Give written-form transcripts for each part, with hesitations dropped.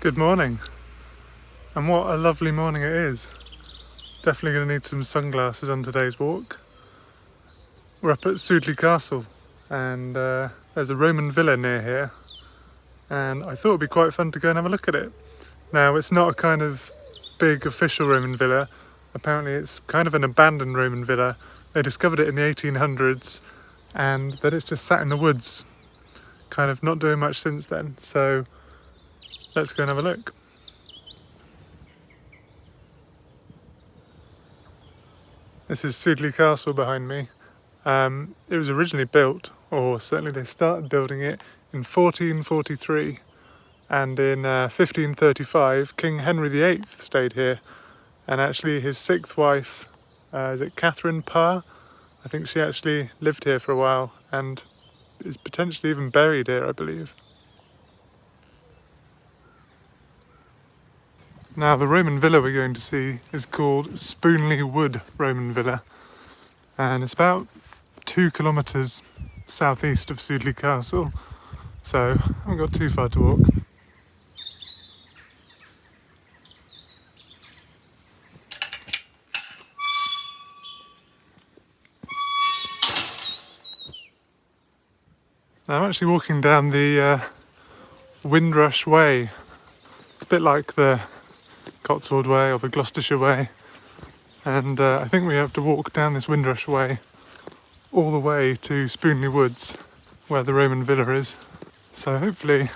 Good morning, and what a lovely morning it is. Definitely going to need some sunglasses on today's walk. We're up at Sudeley Castle, and there's a Roman villa near here, and I thought it'd be quite fun to go and have a look at it. Now, it's not a kind of big official Roman villa. Apparently it's kind of an abandoned Roman villa. They discovered it in the 1800s, and that it's just sat in the woods, kind of not doing much since then. So let's go and have a look. This is Sudeley Castle behind me. It was originally built, or certainly they started building it, in 1443, and in 1535 King Henry VIII stayed here, and actually his sixth wife, is it Catherine Parr? I think she actually lived here for a while and is potentially even buried here, I believe. Now, the Roman villa we're going to see is called Spoonley Wood Roman Villa, and it's about 2 kilometres southeast of Sudeley Castle, so I haven't got too far to walk. Now, I'm actually walking down the Windrush Way. It's a bit like the Cotswold Way or the Gloucestershire Way, and I think we have to walk down this Windrush Way all the way to Spoonley Woods, where the Roman villa is. So hopefully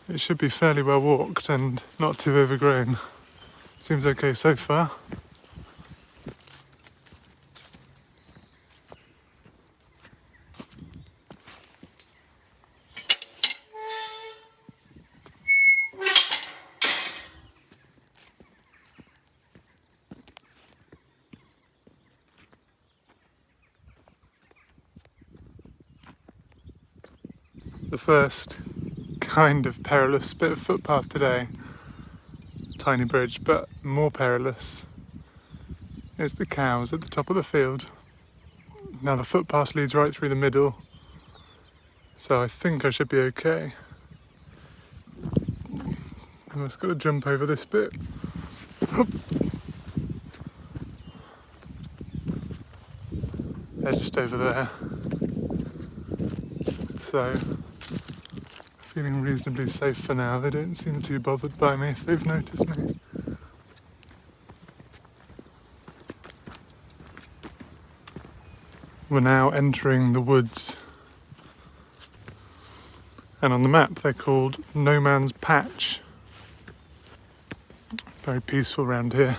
it should be fairly well walked and not too overgrown. Seems okay so far. The first kind of perilous bit of footpath today, tiny bridge, but more perilous, is the cows at the top of the field. Now the footpath leads right through the middle, so I think I should be okay. I've just got to jump over this bit. They're just over there. So, feeling reasonably safe for now. They don't seem too bothered by me if they've noticed me. We're now entering the woods, and on the map they're called No Man's Patch. Very peaceful around here.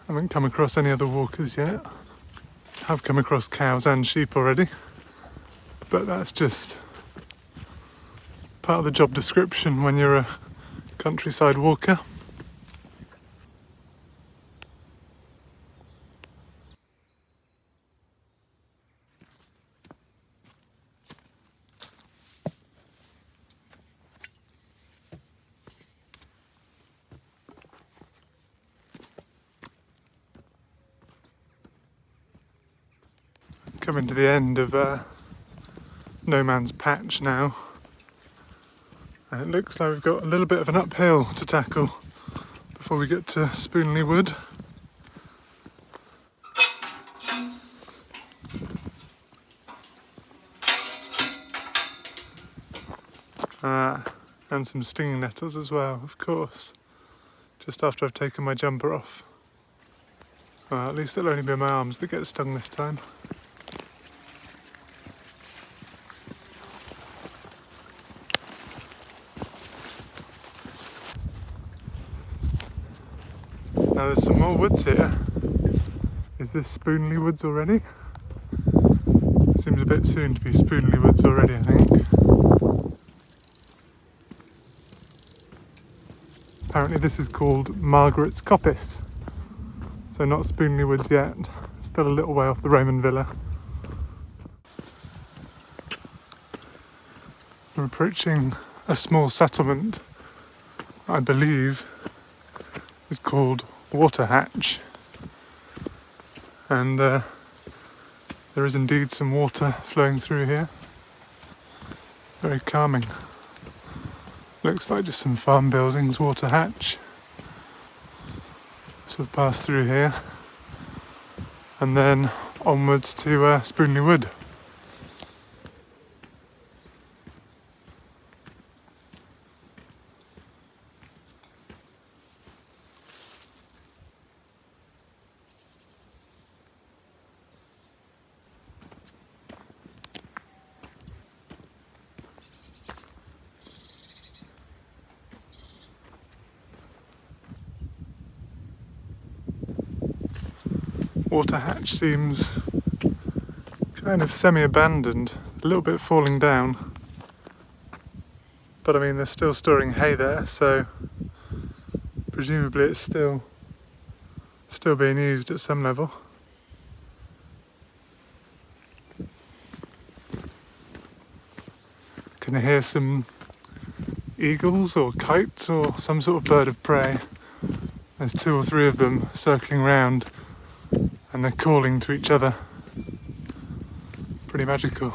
Haven't come across any other walkers yet. Have come across cows and sheep already, but that's just part of the job description when you're a countryside walker. Coming to the end of No Man's Patch now. And it looks like we've got a little bit of an uphill to tackle before we get to Spoonley Wood. And some stinging nettles as well, of course, just after I've taken my jumper off. Well, at least it'll only be my arms that get stung this time. Now there's some more woods here. Is this Spoonley Woods already? Seems a bit soon to be Spoonley Woods already, I think. Apparently this is called Margaret's Coppice. So not Spoonley Woods yet. Still a little way off the Roman villa. We're approaching a small settlement, I believe is called Waterhatch, and there is indeed some water flowing through here. Very calming. Looks like just some farm buildings, water hatch. So we'll pass through here and then onwards to Spoonley Wood. Water hatch seems kind of semi-abandoned, a little bit falling down. But I mean, they're still storing hay there, so presumably it's still being used at some level. Can I hear some eagles or kites or some sort of bird of prey? There's 2 or 3 of them circling round and they're calling to each other. Pretty magical.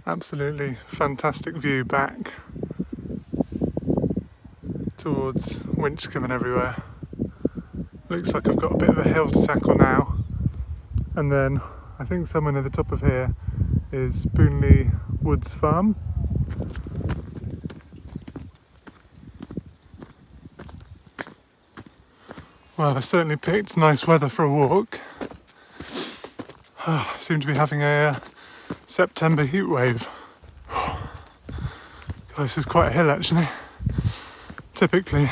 Absolutely fantastic view back towards Winchcombe and everywhere. Looks like I've got a bit of a hill to tackle now, and then I think somewhere near the top of here is Spoonley Wood's farm. Well, I certainly picked nice weather for a walk. Seem to be having a September heat wave. This is quite a hill actually. Typically,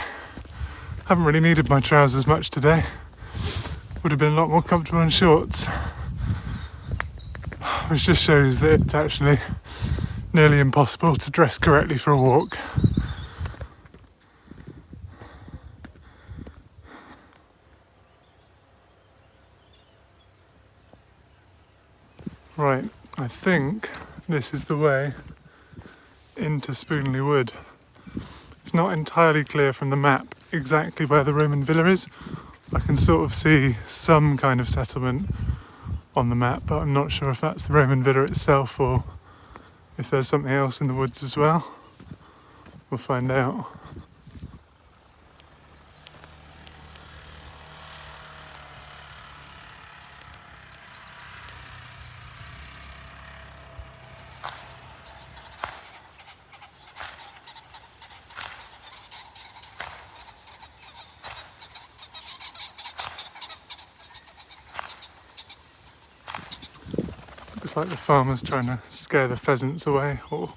haven't really needed my trousers much today. Would have been a lot more comfortable in shorts. Which just shows that it's actually nearly impossible to dress correctly for a walk. Right, I think this is the way into Spoonley Wood. It's not entirely clear from the map exactly where the Roman villa is. I can sort of see some kind of settlement on the map, but I'm not sure if that's the Roman villa itself or if there's something else in the woods as well. We'll find out. Looks like the farmer's trying to scare the pheasants away, or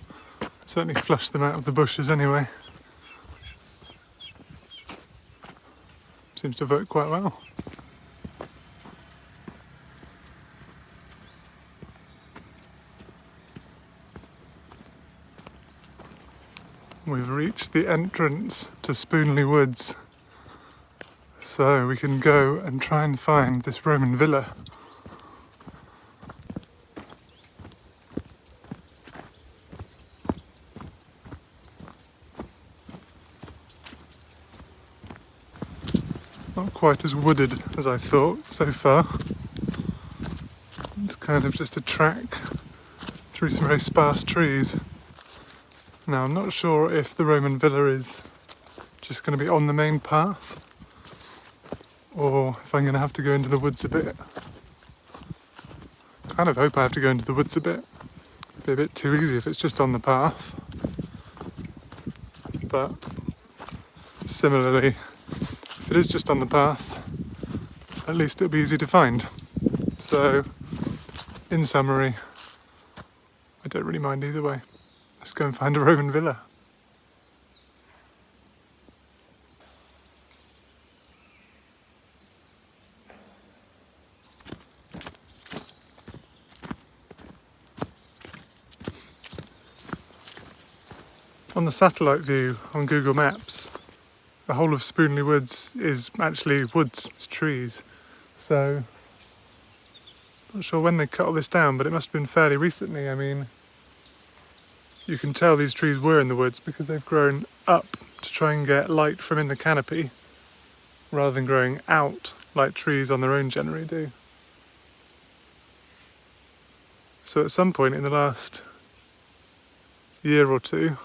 certainly flush them out of the bushes anyway. Seems to work quite well. We've reached the entrance to Spoonley Woods, so we can go and try and find this Roman villa. Not quite as wooded as I thought so far. It's kind of just a track through some very sparse trees. Now I'm not sure if the Roman villa is just going to be on the main path or if I'm going to have to go into the woods a bit. Kind of hope I have to go into the woods a bit. It'd be a bit too easy if it's just on the path. But similarly, if it is just on the path, at least it'll be easy to find. So, in summary, I don't really mind either way. Let's go and find a Roman villa. On the satellite view on Google Maps, the whole of Spoonley Woods is actually woods, it's trees. So, not sure when they cut all this down, but it must have been fairly recently. I mean, you can tell these trees were in the woods because they've grown up to try and get light from in the canopy rather than growing out like trees on their own generally do. So at some point in the last year or two,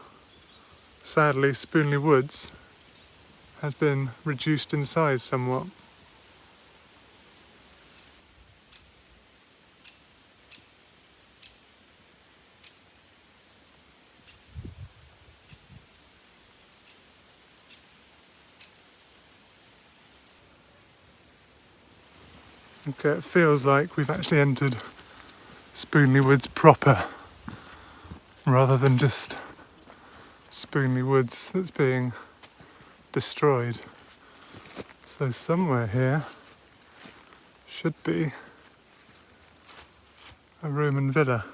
sadly Spoonley Woods has been reduced in size somewhat. Okay, it feels like we've actually entered Spoonley Woods proper, rather than just Spoonley Woods that's being destroyed. So somewhere here should be a Roman villa.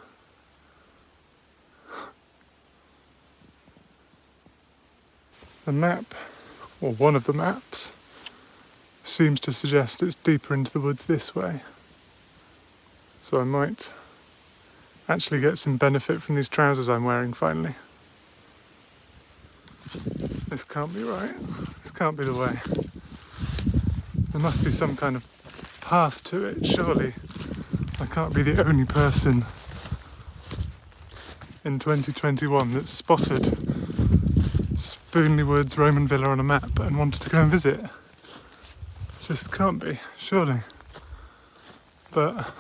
The map, or one of the maps, seems to suggest it's deeper into the woods this way. So I might actually get some benefit from these trousers I'm wearing finally. This can't be right. This can't be the way. There must be some kind of path to it, surely. I can't be the only person in 2021 that spotted Spoonley Woods Roman Villa on a map and wanted to go and visit. Just can't be, surely. But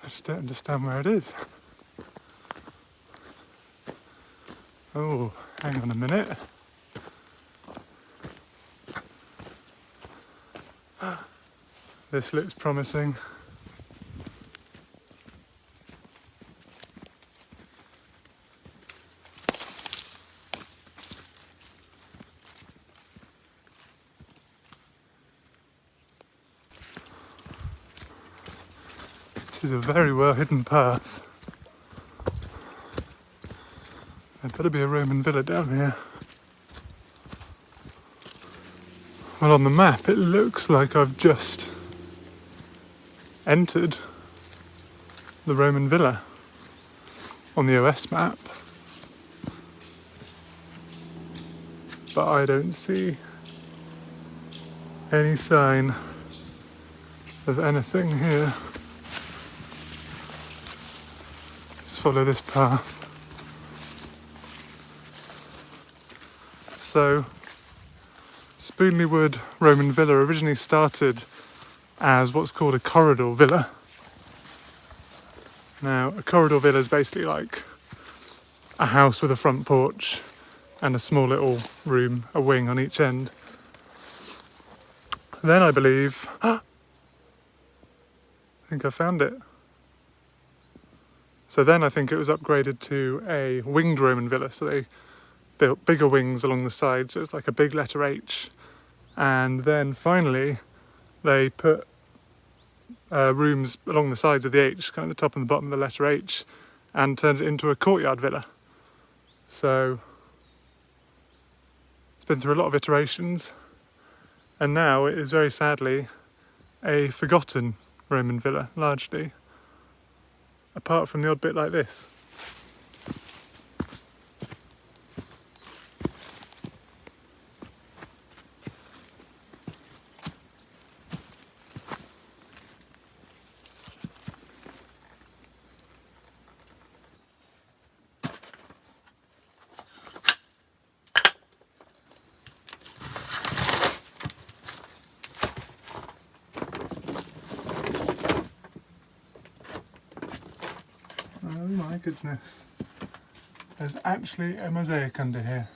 I just don't understand where it is. Oh, hang on a minute. This looks promising. This is a very well hidden path. There better be a Roman villa down here. Well, on the map it looks like I've just entered the Roman villa on the OS map, but I don't see any sign of anything here. Let's follow this path. So, Spoonley Wood Roman Villa originally started as what's called a corridor villa. Now, a corridor villa is basically like a house with a front porch and a small little room, a wing on each end. Then I believe, I think I found it. So then I think it was upgraded to a winged Roman villa. So they built bigger wings along the side, so it's like a big letter H. And then finally they put rooms along the sides of the H, kind of the top and the bottom of the letter H, and turned it into a courtyard villa. So it's been through a lot of iterations, and now it is very sadly a forgotten Roman villa, largely, apart from the odd bit like this. Oh my goodness. There's actually a mosaic under here.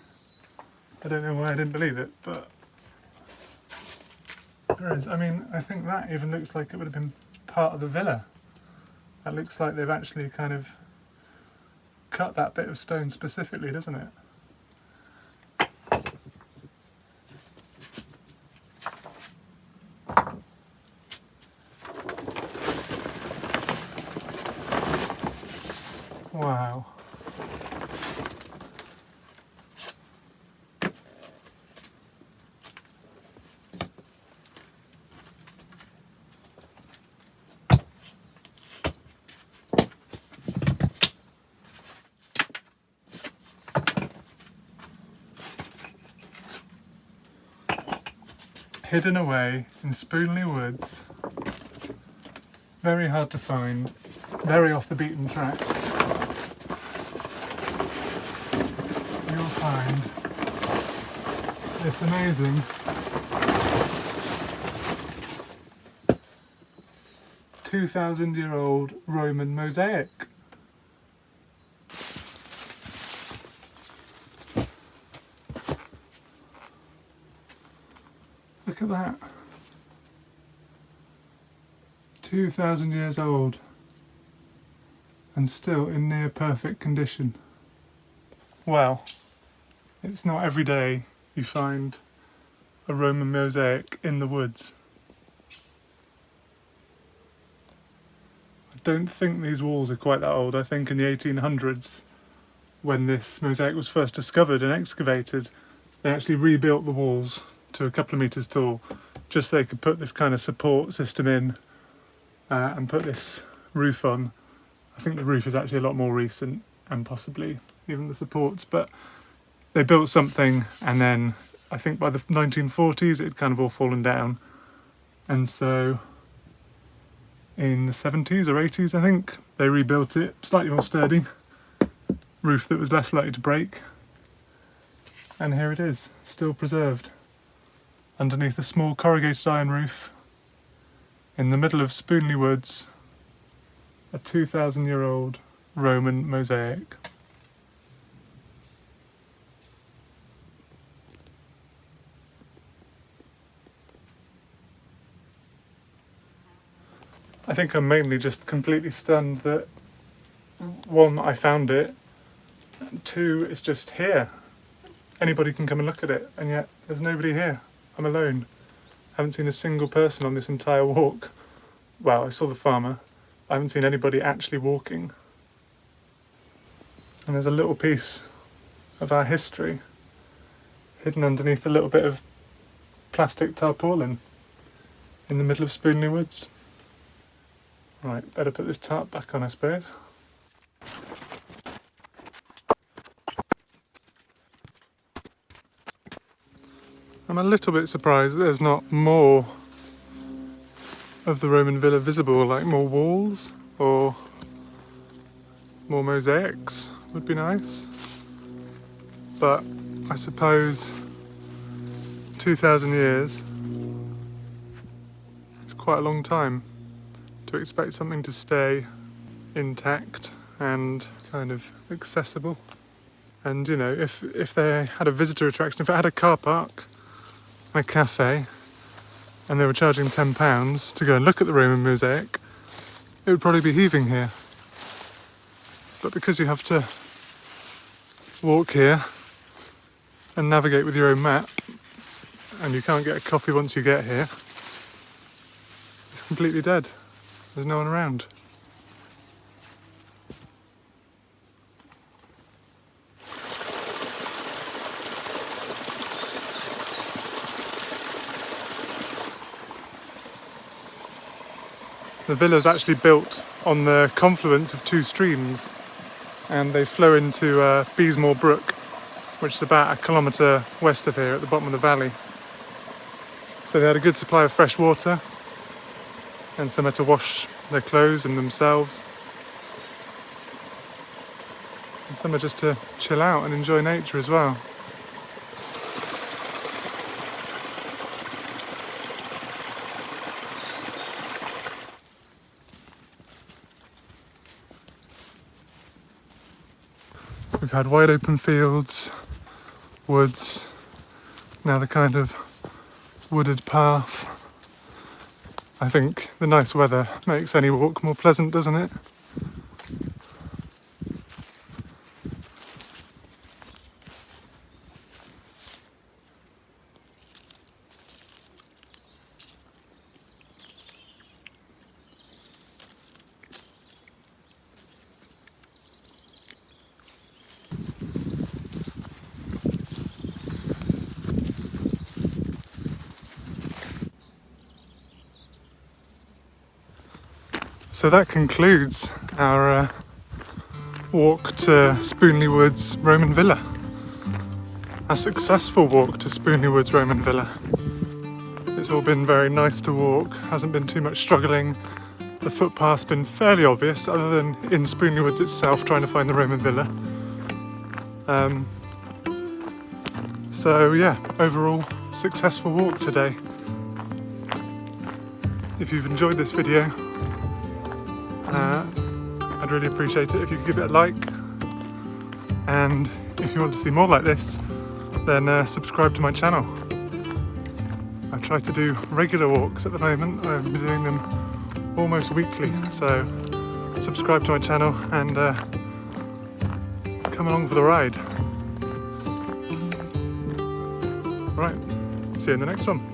I don't know why I didn't believe it, but there is. I mean, I think that even looks like it would have been part of the villa. That looks like they've actually kind of cut that bit of stone specifically, doesn't it? Wow. hidden away in Spoonley Woods. Very hard to find, very off the beaten track. You'll find this amazing 2,000-year-old Roman mosaic. Look at that. 2,000 years old and still in near perfect condition. Well, it's not every day you find a Roman mosaic in the woods. I don't think these walls are quite that old. I think in the 1800s, when this mosaic was first discovered and excavated, they actually rebuilt the walls to a couple of metres tall, just so they could put this kind of support system in and put this roof on. I think the roof is actually a lot more recent, and possibly even the supports, but they built something, and then I think by the 1940s it had kind of all fallen down, and so in the 70s or 80s I think they rebuilt it, slightly more sturdy, roof that was less likely to break, and here it is, still preserved underneath a small corrugated iron roof in the middle of Spoonley Woods, a 2,000-year-old Roman mosaic. I think I'm mainly just completely stunned that, one, I found it, and two, it's just here. Anybody can come and look at it, and yet there's nobody here. I'm alone. I haven't seen a single person on this entire walk. Well, I saw the farmer. I haven't seen anybody actually walking. And there's a little piece of our history hidden underneath a little bit of plastic tarpaulin in the middle of Spoonley Woods. Right, better put this tarp back on, I suppose. I'm a little bit surprised that there's not more of the Roman villa visible, like more walls or more mosaics would be nice. But I suppose 2,000 years is quite a long time to expect something to stay intact and kind of accessible. And you know, if they had a visitor attraction, if it had a car park, a cafe, and they were charging £10 to go and look at the Roman mosaic, it would probably be heaving here. But because you have to walk here and navigate with your own map, and you can't get a coffee once you get here, it's completely dead. There's no one around. The villa is actually built on the confluence of two streams, and they flow into Beesmore Brook, which is about 1 kilometre west of here at the bottom of the valley. So they had a good supply of fresh water and somewhere to wash their clothes and themselves, and somewhere just to chill out and enjoy nature as well. We've had wide open fields, woods, now the kind of wooded path. I think the nice weather makes any walk more pleasant, doesn't it? So that concludes our walk to Spoonley Woods Roman Villa. A successful walk to Spoonley Woods Roman Villa. It's all been very nice to walk, hasn't been too much struggling. The footpath's been fairly obvious, other than in Spoonley Woods itself, trying to find the Roman Villa. So yeah, overall successful walk today. If you've enjoyed this video, I'd really appreciate it if you could give it a like, and if you want to see more like this, then subscribe to my channel. I try to do regular walks at the moment. I've been doing them almost weekly, so subscribe to my channel and come along for the ride. Right, see you in the next one.